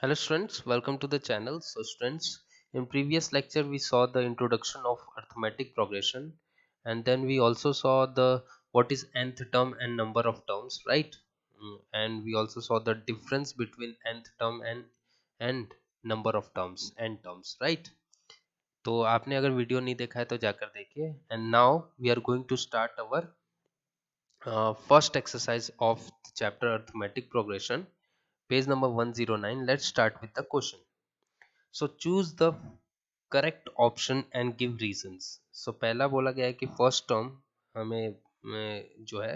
Hello students, welcome to the channel. So students, in previous lecture we saw the introduction of arithmetic progression, and then we also saw the what is nth term and number of terms, right? And we also saw the difference between nth term and number of terms, n terms, right? तो आपने अगर video नहीं देखा है तो जाकर देखिए. And now we are going to start our first exercise of the chapter arithmetic progression, page number 109. Let's start with the question. So choose the correct option and give reasons. So पहला बोला गया है कि first term हमें जो है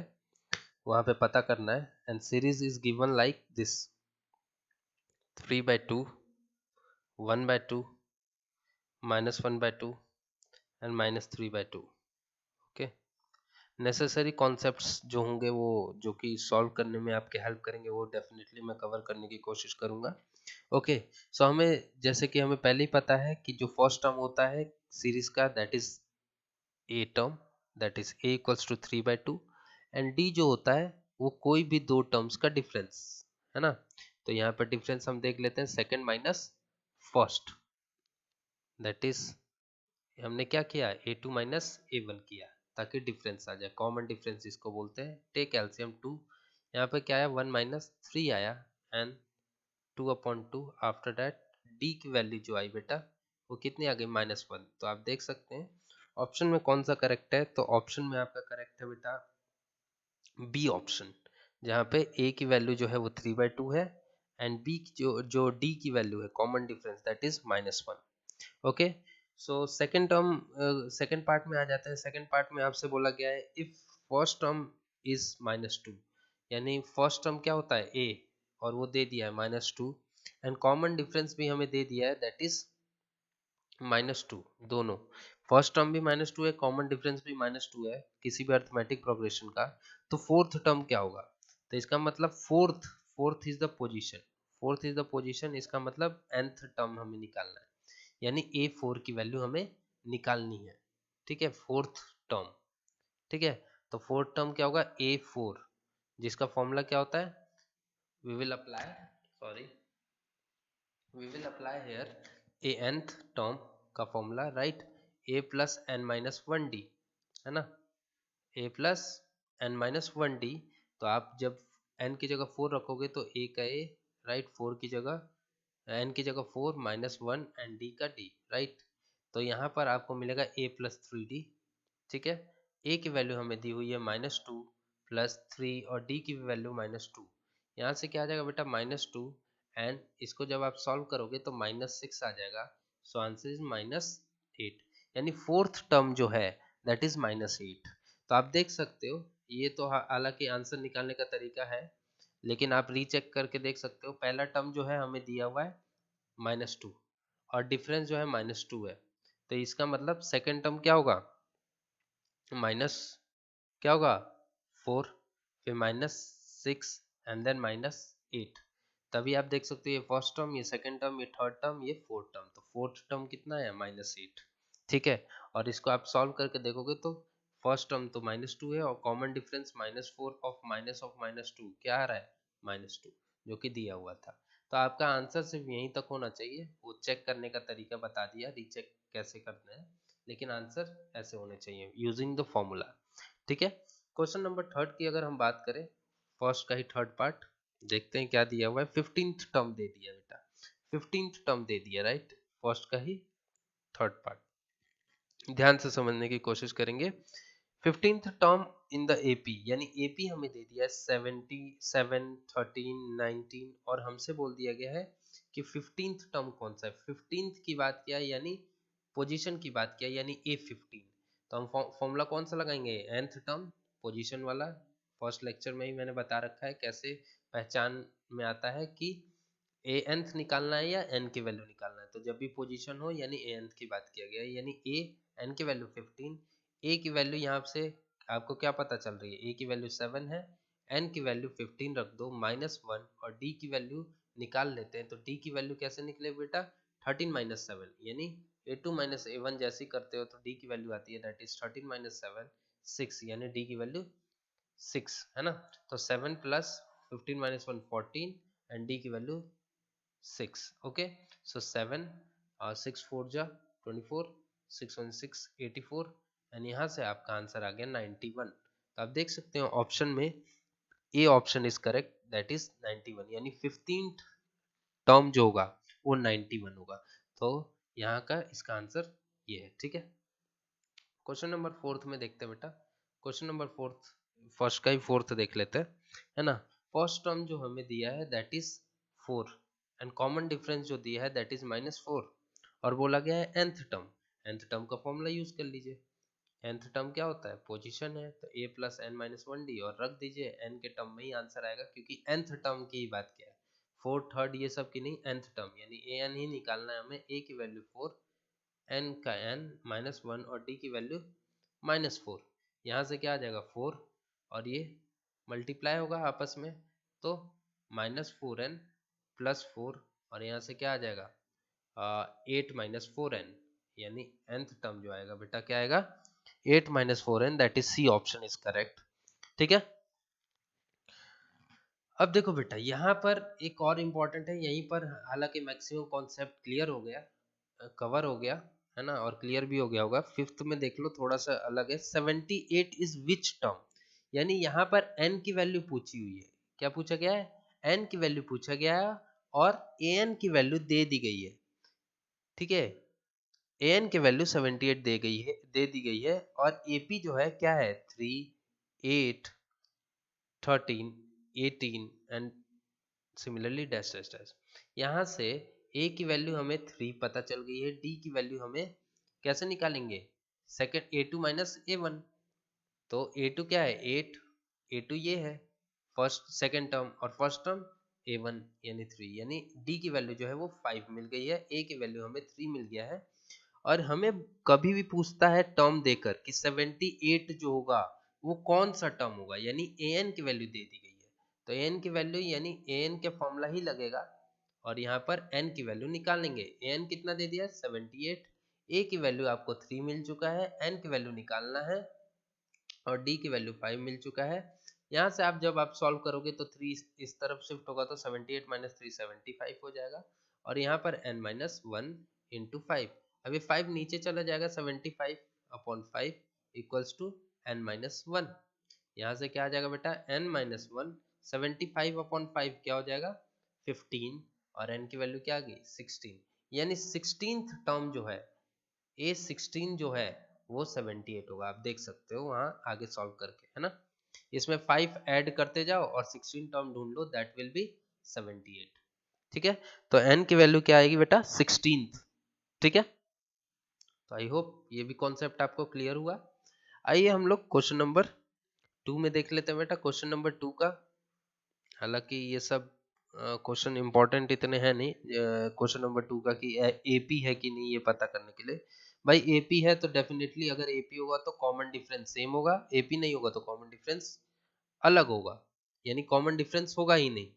वहां पे पता करना है. And series is given like this: 3/2, 1/2, -1/2 and -3/2. Okay. Necessary concepts जो होंगे वो जो कि सॉल्व करने में आपके हेल्प करेंगे वो डेफिनेटली मैं कवर करने की कोशिश करूंगा. ओके. सो हमें जैसे कि हमें पहले ही पता है कि जो फर्स्ट टर्म होता है सीरीज का that is a term, that is a equals to 3/2. And D जो होता है वो कोई भी दो टर्म्स का डिफरेंस है ना. तो यहाँ पर डिफरेंस हम देख लेते हैं, second minus first, that is हमने क्या किया, a2 माइनस a1 किया ताकि डिफरेंस आ जाए. कॉमन डिफरेंस इसको बोलते हैं. Take LCM 2. यहाँ पे क्या आया, 1 - 3 आया एंड 2/2. आफ्टर दैट डी की वैल्यू जो आई बेटा वो कितनी आ गई, -1. तो आप देख सकते हैं ऑप्शन में कौन सा करेक्ट है. तो ऑप्शन में आपका करेक्ट है बेटा बी ऑप्शन, जहाँ पे ए की वैल्यू जो है वो 3/2 है एंड बी जो डी की वैल्यू है common difference that is -1. Okay. So second term, second part में आ जाते हैं. सेकंड पार्ट में आपसे बोला गया है इफ फर्स्ट टर्म इज -2, यानी फर्स्ट टर्म क्या होता है ए और वो दे दिया है -2 एंड कॉमन डिफरेंस भी हमें दे दिया है दैट इज -2. दोनों फर्स्ट टर्म भी -2 है, कॉमन डिफरेंस भी -2 है किसी भी अर्थमेटिक प्रोग्रेशन का. तो फोर्थ टर्म क्या होगा, तो इसका मतलब fourth is the position. Fourth is the position, इसका मतलब nth टर्म हमें निकालना है, यानी a4 की वैल्यू हमें निकालनी है. ठीक है, फोर्थ टर्म. ठीक है. तो फोर्थ टर्म क्या होगा, a4, जिसका फॉर्मूला क्या होता है, we will apply, sorry, we will apply here a nth term का formula, right. a plus N minus 1d, है ना. a plus N minus 1d. तो आप जब n की जगह 4 रखोगे तो a का a, राइट, 4 की जगह n की जगह 4 -1 एंड d का d, राइट. तो यहाँ पर आपको मिलेगा a+3d. ठीक है. a की वैल्यू हमें दी हुई है -2 +3 और d की वैल्यू -2. यहाँ से क्या आ जाएगा बेटा, -2 एंड इसको जब आप सॉल्व करोगे तो -6 आ जाएगा. सो आंसर इज -8, यानी फोर्थ टर्म जो है दैट इज -8. तो आप देख सकते हो ये तो हालांकि आंसर निकालने का तरीका है, लेकिन आप रीचेक करके देख सकते हो. पहला टर्म जो है हमें दिया हुआ है -2 और डिफरेंस जो है -2 है. तो इसका मतलब सेकेंड टर्म क्या होगा, माइनस क्या होगा 4, फिर -6 एंड देन -8. तभी आप देख सकते हो ये फर्स्ट टर्म, ये सेकंड टर्म, ये थर्ड टर्म, ये फोर्थ टर्म. तो फोर्थ टर्म कितना है, -8. ठीक है. और इसको आप सॉल्व करके देखोगे तो फर्स्ट टर्म तो -2 है और कॉमन डिफरेंस -4 ऑफ -2 क्या आ रहा है, -2, जो कि दिया हुआ था. तो आपका आंसर सिर्फ यहीं तक होना चाहिए. वो चेक करने का तरीका बता दिया, रीचेक कैसे करना है, लेकिन आंसर ऐसे होने चाहिए यूजिंग द फॉर्मूला. ठीक है. क्वेश्चन नंबर थर्ड की अगर हम बात करें, फर्स्ट का ही थर्ड पार्ट देखते हैं क्या दिया हुआ है. 15th टर्म दे दिया बेटा, 15th टर्म दे दिया, राइट. फर्स्ट का ही थर्ड पार्ट ध्यान से समझने की कोशिश करेंगे. 15th term in the AP, यानी एपी हमें दे दिया है 77, 13, 19 और हमसे बोल दिया गया है कि 15th टर्म कौन सा है. 15th की बात किया यानी पोजीशन की बात किया यानी A15. तो हम फॉर्मूला कौन सा लगाएंगे, nth टर्म पोजीशन वाला. फर्स्ट लेक्चर में ही मैंने बता रखा है कैसे पहचान में आता है कि ए nth निकालना है या n की वैल्यू निकालना है. तो जब भी पोजीशन हो यानी ए nth की बात किया गया है, यानी ए n की वैल्यू 15, ए की वैल्यू यहाँ से आपको क्या पता चल रही है, ए की वैल्यू 7 है, n की वैल्यू 15 रख दो -1 और d की वैल्यू निकाल लेते हैं. तो d की वैल्यू कैसे निकले बेटा, 13 - 7, यानी a2 - a1 जैसी करते हो तो d की वैल्यू आती है दैट इज 13 - 7 6, यानी d की वैल्यू 6 है ना. तो 7 + 15 - 1 14 एंड d की वैल्यू 6. ओके, सो 7 और 6 4 जा 24, 6 1 6 84 एंड यहाँ से आपका आंसर आ गया 91। तो आप देख सकते हो ऑप्शन में A option is correct, that is 91, यानी 15th टर्म जो होगा वो 91 होगा। तो यहाँ का इसका आंसर ये है, ठीक है। क्वेश्चन नंबर फोर्थ में देखते हैं बेटा। क्वेश्चन नंबर फोर्थ, फर्स्ट का ही फोर्थ देख लेते हैं, है ना। फर्स्ट टर्म जो हमें दिया है that is 4 and common difference जो दिया है दैट इज -4 और बोला गया है nth टर्म। nth टर्म का फॉर्मूला यूज कर लीजिए। nth टर्म क्या होता है, पोजीशन है, तो a plus n minus one D और रख दीजिए, n के टर्म में ही आंसर आएगा क्योंकि nth टर्म की ही बात किया है, फोर्थ थर्ड ये सब की नहीं, nth टर्म यानी an ही निकालना है हमें। a की वैल्यू 4, n का n -1 और d की वैल्यू -4। यहाँ से क्या आ जाएगा 4 और ये मल्टीप्लाई होगा आपस में, तो -4n +4 और यहाँ से क्या आ जाएगा 8 4n, यानी nth टर्म जो आएगा बेटा क्या आएगा 8 4n, that is C option is correct, ठीक है। अब देखो बेटा यहाँ पर एक और इम्पोर्टेंट है, यहीं पर हालांकि मैक्सिमम कॉन्सेप्ट क्लियर हो गया, कवर हो गया है ना, और क्लियर भी हो गया होगा। फिफ्थ में देख लो थोड़ा सा अलग है, 78 इज विच टर्म, यानी यहाँ पर n की वैल्यू पूछी हुई है। क्या पूछा गया है, n की वैल्यू पूछा गया है और an की वैल्यू दे दी गई है, ठीक है। an की वैल्यू 78 दे दी गई है और ap जो है क्या है 3 8 13 18 and similarly dash dash dash. यहाँ से a की वैल्यू हमें 3 पता चल गई है, d की वैल्यू हमें कैसे निकालेंगे, सेकंड a2 माइनस a1, तो a2 क्या है 8, a2 ये है फर्स्ट सेकंड टर्म और फर्स्ट टर्म a1 यानी 3, यानी d की वैल्यू जो है वो 5 मिल गई है, a की वैल्यू हमें 3 मिल गया है। और हमें कभी भी पूछता है टर्म देकर कि 78 जो होगा वो कौन सा टर्म होगा, यानी an की वैल्यू दे दी गई है, तो an की वैल्यू यानी an के फॉर्मूला ही लगेगा और यहाँ पर n की वैल्यू निकालेंगे। an कितना दे दिया 78, a की वैल्यू आपको 3 मिल चुका है, n की वैल्यू निकालना है और d की वैल्यू 5 मिल चुका है। यहाँ से आप जब आप सॉल्व करोगे तो 3 इस तरफ शिफ्ट होगा तो 78 माइनस 3 75 हो जाएगा और यहाँ पर n माइनस वन इंटू 5, अभी 5 नीचे चला जाएगा 75 upon 5 equals to n minus one. यहाँ से क्या आ जाएगा बेटा n माइनस वन, 75 अपॉन 5 क्या हो जाएगा 15 और n की वैल्यू क्या आ गई 16, यानी 16th टर्म जो है A16 जो है वो 78 होगा। आप देख सकते हो वहां आगे सॉल्व करके, है ना। इसमें 5 ऐड करते जाओ और 16 टर्म ढूंढ लो, दैट विल बी 78, ठीक है। तो n की वैल्यू क्या आएगी बेटा 16th, ठीक है। तो आई होप ये भी कॉन्सेप्ट आपको क्लियर हुआ। आइए हम लोग क्वेश्चन नंबर 2 में देख लेते हैं बेटा। क्वेश्चन नंबर 2 का हालांकि ये सब क्वेश्चन इंपॉर्टेंट इतने हैं नहीं, क्वेश्चन नंबर 2 का कि एपी है कि नहीं ये पता करने के लिए। भाई एपी है तो डेफिनेटली अगर एपी होगा तो कॉमन डिफरेंस सेम होगा, एपी नहीं होगा तो कॉमन डिफरेंस अलग होगा, यानी कॉमन डिफरेंस होगा ही नहीं।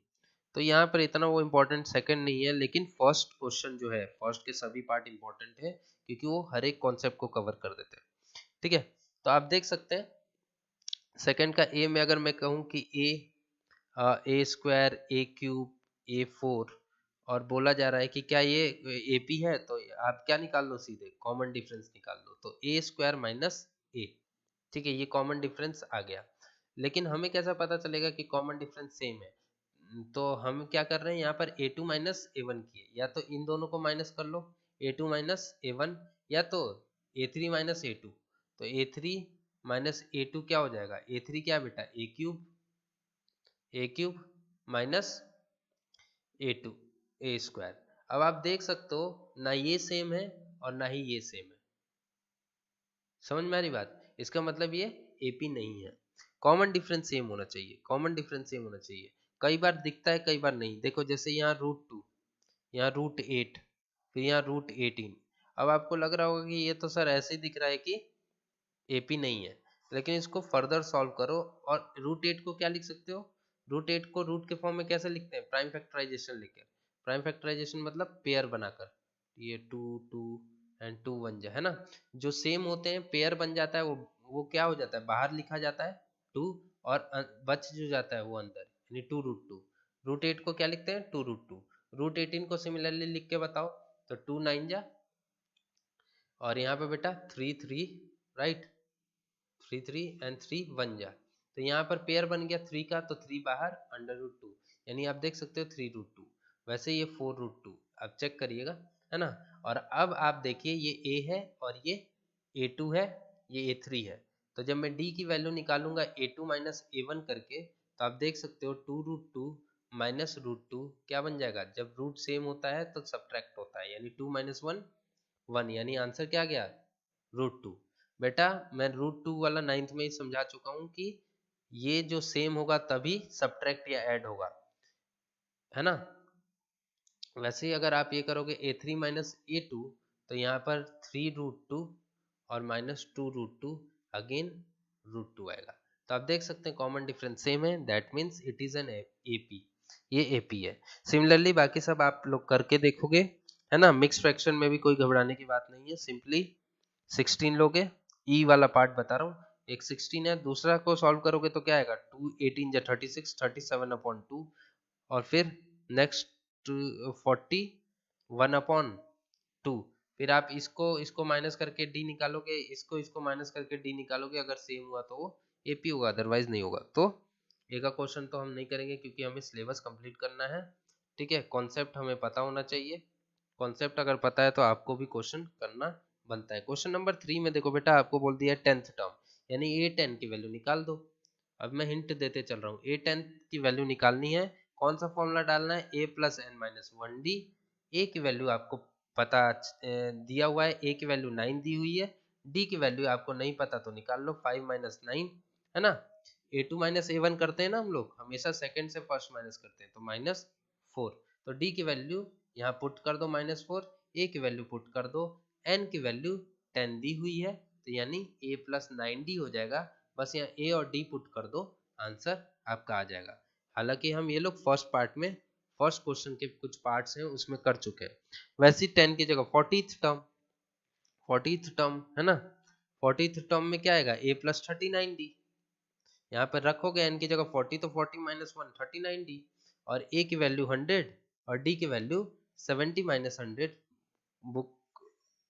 तो यहाँ पर इतना वो इम्पोर्टेंट सेकंड नहीं है, लेकिन फर्स्ट क्वेश्चन जो है फर्स्ट के सभी पार्ट इंपॉर्टेंट है क्योंकि वो हर एक कॉन्सेप्ट को कवर कर देते हैं, ठीक है। तो आप देख सकते हैं सेकंड का ए में अगर मैं कहूँ कि ए स्क्वायर ए क्यूब ए फोर और बोला जा रहा है कि क्या ये ए पी है, तो आप क्या निकाल लो सीधे कॉमन डिफरेंस निकाल लो, तो ए स्क्वायर माइनस ए, ठीक है, ये कॉमन डिफरेंस आ गया। लेकिन हमें कैसा पता चलेगा कि कॉमन डिफरेंस सेम है, तो हम क्या कर रहे हैं यहाँ पर a two minus a one किए, या तो इन दोनों को माइनस कर लो a two minus a one, या तो a three minus a two, तो a three minus a two क्या हो जाएगा ए थ्री क्या बेटा a cube minus a two a square. अब आप देख सकते हो ना ये सेम है और ना ही ये सेम है, समझ में आ रही बात, इसका मतलब ये एपी नहीं है। कॉमन डिफरेंस सेम होना चाहिए, कॉमन डिफरेंस सेम होना चाहिए। कई बार दिखता है कई बार नहीं, देखो जैसे यहाँ √2, यहाँ √8, फिर यहाँ √18। अब आपको लग रहा होगा कि ये तो सर ऐसे ही दिख रहा है कि एपी नहीं है, लेकिन इसको फर्दर सॉल्व करो और √8 को क्या लिख सकते हो, √8 को रूट के फॉर्म में कैसे लिखते हैं प्राइम फैक्टराइजेशन लेकर, प्राइम फैक्टराइजेशन मतलब पेयर बनाकर, ये 2 2 एंड 2 1 जा है ना, जो सेम होते हैं पेयर बन जाता है, वो क्या हो जाता है बाहर लिखा जाता है 2 और बच जो जाता है वो अंदर, यानी 2√2, √8 को क्या लिखते हैं 2√2, रूट 18 को सिमिलरली लिख के बताओ, तो 2 9 जा, और यहाँ पे बेटा 3 3, राइट, 3 3 एंड 3 1 जा, तो यहाँ पर पेयर बन गया 3 का, तो 3 बाहर, अंडर रूट 2, यानी आप देख सकते हो 3 रूट 2, वैसे ये 4 रूट 2, आप चेक करिएगा, है ना। और अब आप देखिए ये a है और ये a2 है, ये a3 है, तो जब मैं d की वैल्यू निकालूंगा a2 माइनस a1 करके, तो आप देख सकते हो 2 रूट 2 माइनस रूट 2 क्या बन जाएगा, जब रूट सेम होता है तो सब्ट्रैक्ट होता है, यानी 2 माइनस 1 1, यानी आंसर क्या गया, रूट 2। बेटा मैं रूट 2 वाला 9th में ही समझा चुका हूँ कि ये जो सेम होगा तभी सब्ट्रैक्ट या ऐड होगा, है ना। वैसे ही अगर आप ये करोगे a3 माइनस a2, तो यहाँ पर 3 रूट 2 और माइनस 2 रूट 2, अगेन रूट 2 आएगा, तो आप देख सकते हैं कॉमन डिफरेंस सेम है, that means it is an AP, ये एपी है। सिमिलरली बाकी सब आप लोग करके देखोगे, है ना, मिक्स फ्रैक्शन में भी कोई घबराने की बात नहीं है, सिंपली 16 लोगे, ई वाला पार्ट बता रहा हूँ, एक 16 है, दूसरा को सॉल्व करोगे तो क्या आएगा, 2 18 जा 36, 37 अपॉन 2, और फिर नेक्स्ट 40 1 अपॉन 2, फिर आप इसको इसको माइनस करके डी निकालोगे, इसको इसको माइनस करके डी निकालोगे, अगर सेम हुआ तो वो एपी होगा, अदरवाइज नहीं होगा। तो ए का क्वेश्चन तो हम नहीं करेंगे क्योंकि हमें सिलेबस कंप्लीट करना है, ठीक है, कॉन्सेप्ट हमें पता होना चाहिए, कॉन्सेप्ट अगर पता है तो आपको भी क्वेश्चन करना बनता है। क्वेश्चन नंबर 3 में देखो बेटा, आपको बोल दिया 10th टर्म, यानी a10 की वैल्यू निकाल दो। अब मैं हिंट देते चल रहा हूँ, a10 की वैल्यू निकालनी है, कौन सा फॉर्मूला डालना है, a plus N minus 1d, a की वैल्यू आपको पता दिया हुआ है, a की वैल्यू 9 दी हुई है, d की वैल्यू आपको नहीं पता तो निकाल लो, 5 माइनस 9, है ना। a2 माइनस a1 करते हैं ना हम लोग, हमेशा सेकंड से फर्स्ट माइनस करते हैं, तो माइनस 4, तो d की वैल्यू यहाँ पुट कर दो -4, a की वैल्यू पुट कर दो, n की वैल्यू 10 दी हुई है, तो यानी a प्लस 9d हो जाएगा, बस यहाँ a और d पुट कर दो, आंसर आपका आ जाएगा। हालांकि हम ये लोग फर्स्ट पार्ट में, फर्स्ट क्वेश्चन के कुछ पार्ट्स हैं उसमें कर चुके हैं, वैसे 10 की जगह 40th टर्म, 40th टर्म है ना, 40th टर्म में क्या आएगा, a प्लस 39d, यहाँ पर रखोगे n की जगह 40, तो 40 माइनस 1 39d, और a की वैल्यू 100 और d की वैल्यू 70 माइनस 100, बुक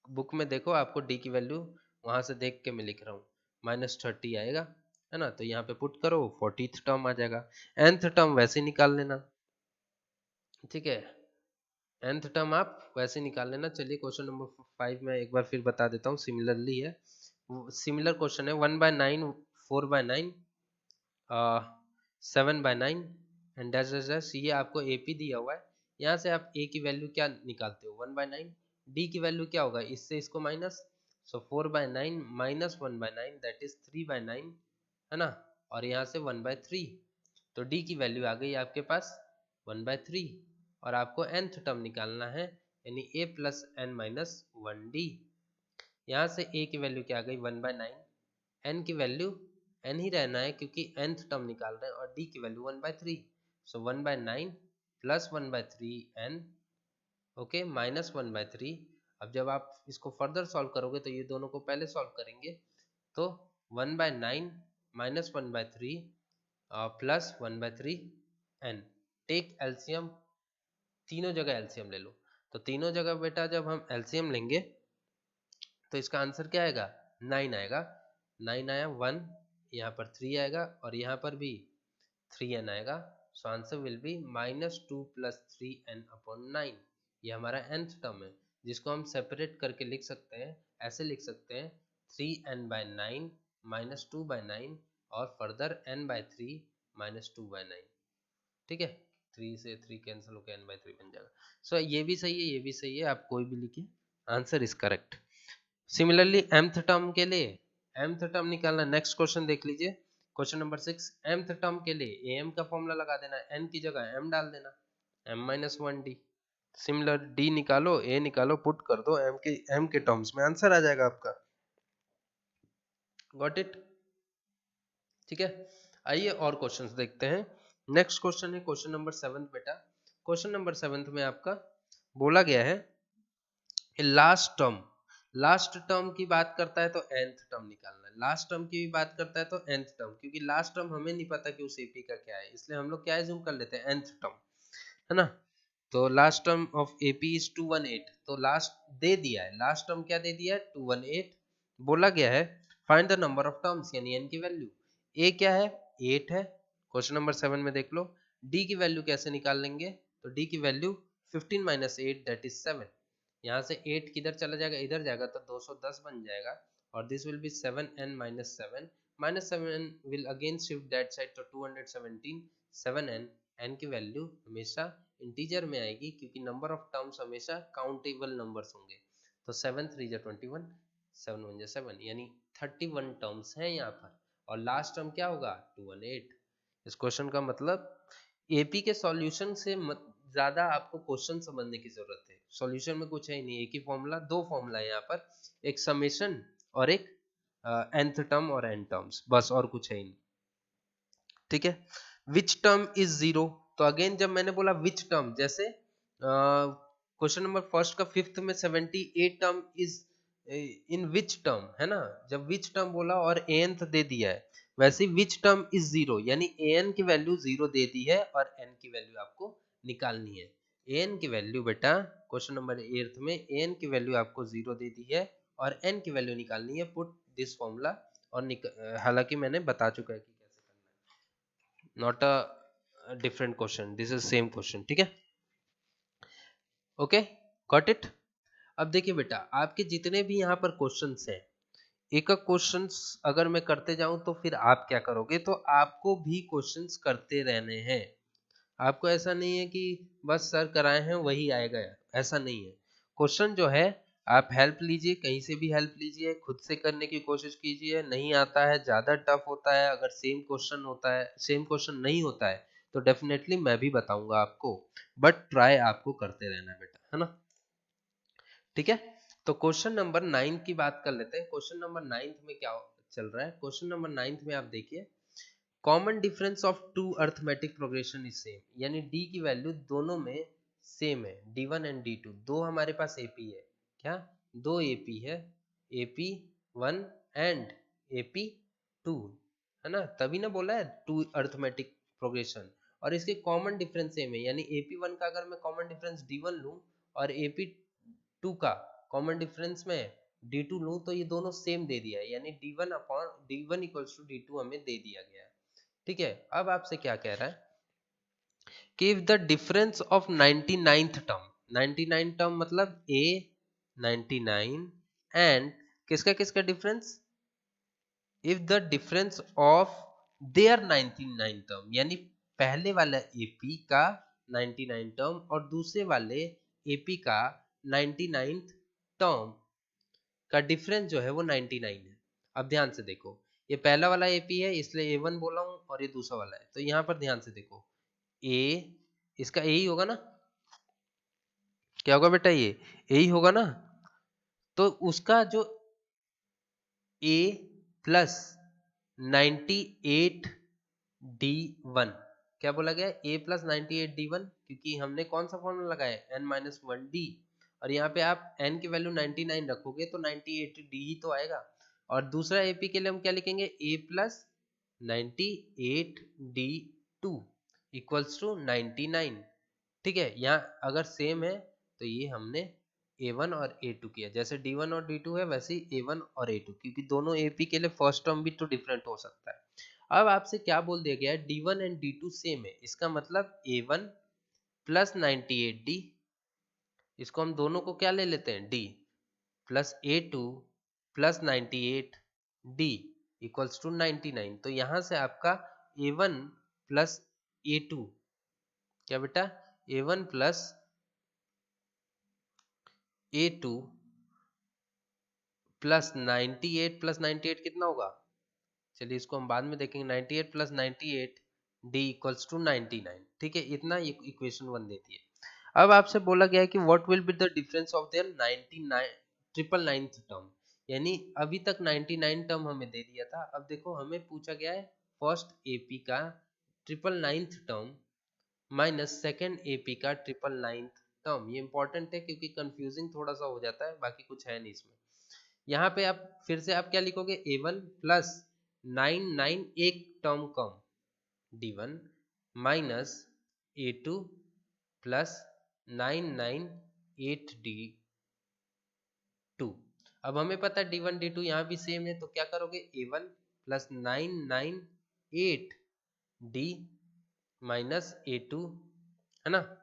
बुक में देखो आपको d की वैल्यू वहां से देख के मैं लिख रहा हूँ, -30 आएगा, है ना, तो यहाँ पे पुट करो 40th टर्म आ जाएगा, nth टर्म वैसे निकाल लेना, ठीक है, nth टर्म आप वैसे निकाल लेना। चलिए क्वेश्चन नंबर 5 में एक बार फिर बता देता हूँ, सिमिलरली है, सिमिलर क्वेश्चन है, 1/9 4/9 7/9 एंड डैश डैश डैश, ये आपको AP दिया हुआ है, यहाँ से आप A की वैल्यू क्या निकालते हो, 1/9, D की वैल्यू क्या होगा, इससे इसको minus, so 4/9 minus 1/9 that is 3/9, है ना, और यहाँ से 1/3, तो D की वैल्यू आ गई आपके पास 1/3, और आपको nth टर्म निकालना है, यानी a plus N minus 1d, यहाँ से a की वैल्यू क्या आ गई 1/9, n की वैल्यू n ही रहना है क्योंकि nth टर्म निकाल रहे हैं, और d की वैल्यू 1/3, सो 1/9 प्लस 1/3 n, ओके, माइनस 1/3। अब जब आप इसको फर्दर सॉल्व करोगे तो ये दोनों को पहले सॉल्व करेंगे, तो 1/9 minus 1/3 plus 1/3 n, take LCM, तीनों जगह एलसीएम ले लो, तो तीनों जगह बेटा जब हम एलसीएम लेंगे तो इसका आंसर क्या आएगा, 9 आएगा, 9 आया, 1 यहाँ पर 3 आएगा, और यहाँ पर भी 3n आएगा, so answer will be -2 plus 3n upon 9, ये हमारा nth टर्म है, जिसको हम सेपरेट करके लिख सकते हैं, ऐसे लिख सकते हैं 3n/9 -2/9 और फर्दर n/3 -2/9, ठीक है, 3 से 3 कैंसिल होकर n/3 बन जाएगा, सो ये भी सही है, ये भी सही है, आप कोई भी लिखिए, answer is correct. Similarly mth term के लिए, mth टर्म निकालना, नेक्स्ट क्वेश्चन देख लीजिए, क्वेश्चन नंबर 6, mth टर्म के लिए am का फॉर्मूला लगा देना, n की जगह m डाल देना, m-1d, सिमिलर d निकालो, a निकालो, पुट कर दो m के टर्म्स में, आंसर आ जाएगा आपका, गॉट इट, ठीक है। आइए और क्वेश्चंस देखते हैं, नेक्स्ट क्वेश्चन है क्वेश्चन नंबर 7 बेटा, क्वेश्चन नंबर 7 में आपका बोला गया है लास्ट टर्म की बात करता है तो nth टर्म निकालना है, लास्ट टर्म की भी बात करता है तो nth टर्म, क्योंकि लास्ट टर्म हमें नहीं पता कि उस एपी का क्या है, इसलिए हम लोग क्या एज्यूम कर लेते हैं nth टर्म, है ना। तो last term of AP is 218, तो लास्ट दे दिया है, लास्ट टर्म क्या दे दिया है 218, बोला गया है find the number of terms यानी n की वैल्यू, a क्या है 8 है, क्वेश्चन नंबर 7 में देख लो, d की वैल्यू कैसे निकाल लेंगे, तो d की वैल्यू 15 माइनस 8 दैट इज 7, यहाँ से 8 किधर चला जाएगा इधर जाएगा तो 210 बन जाएगा, और this will be 7n minus 7, minus 7n will again shift that side तो 217, 7n, n की वैल्यू हमेशा इंटीजर में आएगी क्योंकि नंबर ऑफ टर्म्स हमेशा काउंटेबल नंबर्स होंगे, तो 7 3 जा 21, 7 1 जा 7 यानी 31 टर्म्स हैं यहाँ पर, और लास्ट टर्म क्या होगा 218। इस क्वेश्चन का मतलब एपी के सॉल्यूशन से ज्यादा आपको क्वेश्चन समझने की जरूरत है, सॉल्यूशन में कुछ है ही नहीं, एक ही फॉर्मूला, दो फॉर्मूला है यहाँ पर, एक समेशन और एक nth टर्म और n टर्म्स, बस और कुछ है ही नहीं, ठीक है। विच टर्म इज जीरो, तो अगेन जब मैंने बोला विच टर्म, जैसे क्वेश्चन नंबर फर्स्ट का फिफ्थ में 78 term is in which term है ना, जब विच टर्म बोला और nth दे दिया है, वैसे विच टर्म इज जीरो यानी an की वैल्यू जीरो दे दी है और n की वैल्यू आपको निकालनी है, an की वैल्यू बेटा क्वेश्चन नंबर 8 में an की वैल्यू आपको जीरो दे दी है और n की वैल्यू निकालनी है, पुट दिस फॉर्मूला, और हालांकि मैंने बता चुका है कि कैसे करना है, not a different question, this is same question, ठीक है, ओके, गॉट इट। अब देखिए बेटा आपके जितने भी यहाँ पर क्वेश्चंस हैं, एक एक क्वेश्चंस अगर मैं करते जाऊं तो फिर आप क्या करोगे, तो आपको भी क्वेश्चंस करते रहने हैं, आपको ऐसा नहीं है कि बस सर कराए हैं वही आएगा, ऐसा नहीं है, क्वेश्चन जो है आप हेल्प लीजिए, कहीं से भी हेल्प लीजिए, खुद से करने की कोशिश कीजिए, नहीं आता है ज्यादा टफ होता है, अगर सेम क्वेश्चन होता है, सेम क्वेश्चन नहीं होता है तो डेफिनेटली मैं भी बताऊंगा आपको, बट ट्राई आपको करते रहना बेटा, है ना, ठीक है। तो क्वेश्चन नंबर 9 की बात कर लेते हैं, क्वेश्चन नंबर 9 में क्या चल रहा है, क्वेश्चन नंबर 9 में आप देखिए, common difference of two arithmetic progression is same, यानी डी की वैल्यू दोनों में सेम है, D1 एंड D2, दो हमारे पास एपी है, क्या दो एपी है, AP1 एंड AP2, है ना, तभी ना बोला है टू अर्थमेटिक प्रोग्रेशन, और इसके कॉमन डिफरेंस सेम है, यानी AP1 का अगर मैं कॉमन डिफरेंस D1 लूं और AP2 का कॉमन डिफरेंस में D2 लूं तो ये दोनों सेम दे दिया है, यानी D1 upon D1 equals to D2 हमें दे दिया गया है, ठीक है। अब आपसे क्या कह रहा है कि if the difference of 99th term, 99 term मतलब a 99 एंड किसका किसका difference, if the difference of their 99 term, यानी पहले वाला एपी का 99 टर्म और दूसरे वाले एपी का 99th टर्म का डिफरेंस जो है वो 99 है। अब ध्यान से देखो, ये पहला वाला एपी है इसलिए A1 बोला हूं और ये दूसरा वाला है, तो यहां पर ध्यान से देखो, ए इसका ए ही होगा ना, क्या होगा बेटा ये ए ही होगा ना, तो उसका जो ए प्लस 98D1, क्या बोला गया ए प्लस 98D1, क्योंकि हमने कौन सा फॉर्मूला लगाया n-1d, और यहाँ पे आप n की वैल्यू 99 रखोगे तो 98D ही तो आएगा, और दूसरा एपी के लिए हम क्या लिखेंगे a plus 98D2 equals to 99, ठीक है, यहाँ अगर सेम है तो ये हमने A1 और A2 किया, जैसे D1 और D2 है वैसे ही A1 और A2, क्योंकि दोनों AP के लिए फर्स्ट टर्म भी तो डिफरेंट हो सकता है। अब आपसे क्या बोल दिया गया है D1 एंड D2 सेम है, इसका मतलब A1 प्लस 98D, इसको हम दोनों को क्या ले लेते हैं D, plus A2 plus 98D equals to 99, तो यहां से आपका A1 प्लस A2, क्या बेटा A1 plus A2 plus 98 plus 98 कितना होगा, चलिए इसको हम बाद में देखेंगे, 98 प्लस 98 डी इक्वल्स टू 99, ठीक है, इतना इक्वेशन 1 देती है। अब आपसे बोला गया है कि what will be the difference of their 99 triple ninth term, यानी अभी तक 99 टर्म हमें दे दिया था, अब देखो हमें पूछा गया है फर्स्ट एपी का triple ninth term minus second AP का ट्रिपल नाइन्थ टर्म, ये इंपॉर्टेंट है क्योंकि कंफ्यूजिंग थोड़ा सा हो जाता है, बाकी कुछ है नहीं इसमें। यहाँ पे आप फिर से आप क्या लिखोगे A1 प्लस 99 एक टर्म कम D1 minus A2 plus 998D2। अब हमें पता है D1 D2 यहाँ भी सेम है, तो क्या करोगे A1 plus 998D minus A2, है ना,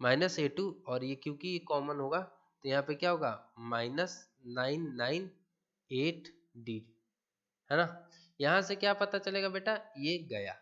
माइनस A2, और ये क्योंकि ये कॉमन होगा तो यहाँ पे क्या होगा माइनस 998D, है ना। यहाँ से क्या पता चलेगा बेटा, ये गया,